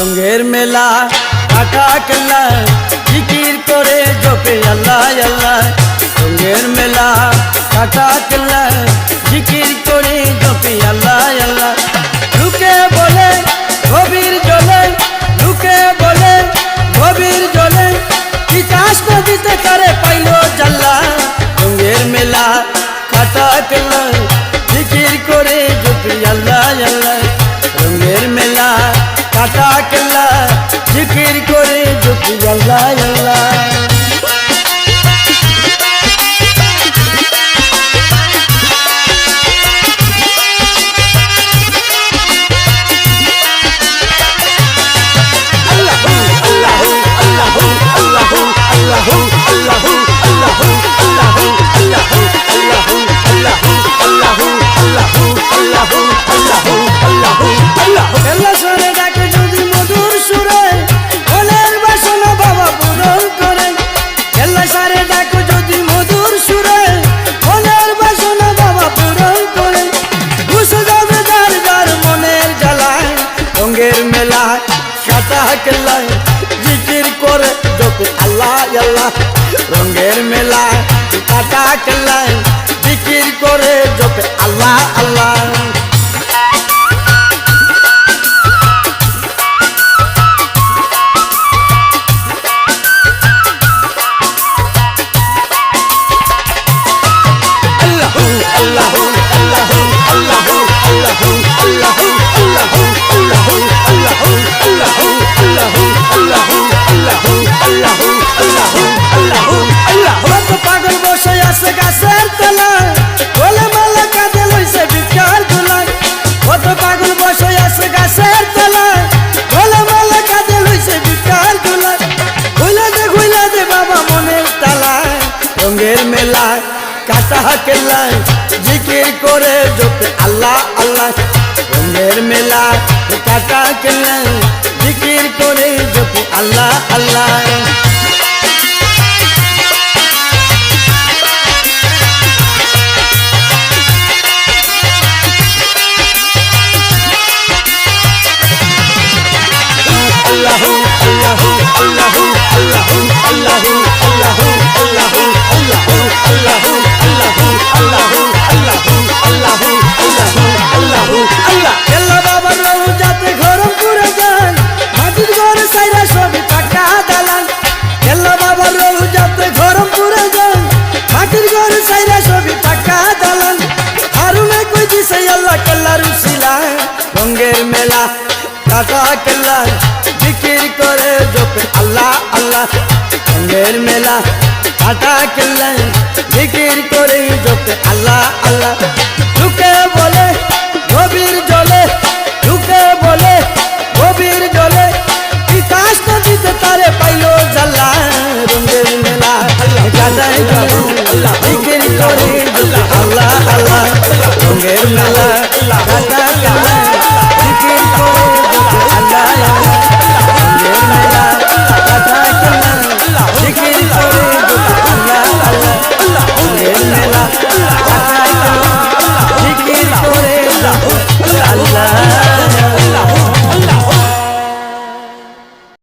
রঙের মেলা কাটা কেল্লা জিকির করে জপে আল্লাহ আল্লাহ। রঙের মেলা কাটা কেল্লা জিকির করে জপে আল্লাহ আল্লাহ। লুকে বলে গভীর জলে, লুকে বলে গভীর জলে, তিতাস নদীতে তারে পাইল জাল্লা। রঙের মেলা কাটা কেল্লা জিকির করে জপে আল্লাহ আল্লাহ। রঙের মেলা কাটা কেল্লা জিকির করে জপে আল্লাহ আল্লাহ। জিকির করে জপে আল্লাহ আল্লাহ। রঙের মেলা কাটা কেল্লা জিকির করে জপে আল্লাহ আল্লাহ। রঙের মেলা কাটা কেল্লা জিকির করে জপে আল্লাহ আল্লাহ। রঙের মেলা কাটা কেল্লা জিকির করে জপে আল্লাহ আল্লাহ। রঙের মেলা কাটা কেল্লা জিকির করে জপে আল্লাহ আল্লাহ। রঙের মেলা কাটা কেল্লা জিকির করে জপে আল্লাহ আল্লাহ। লুকে বলে গভীর জলে, লুকে বলে গভীর জলে, তিতাস নদীতে তারে পাইল জাল্লা। রঙের মেলা কাটা কেল্লা জিকির করে জপে আল্লাহ আল্লাহ। রঙের মেলা কাটা কেল্লা জিকির করে জপে আল্লাহ আল্লাহ। রঙের মেলা কাটা কেল্লা জিকির করে জপে আল্লাহ আল্লাহ। রঙের মেলা কাটা কেল্লা জিকির করে জপে আল্লাহ।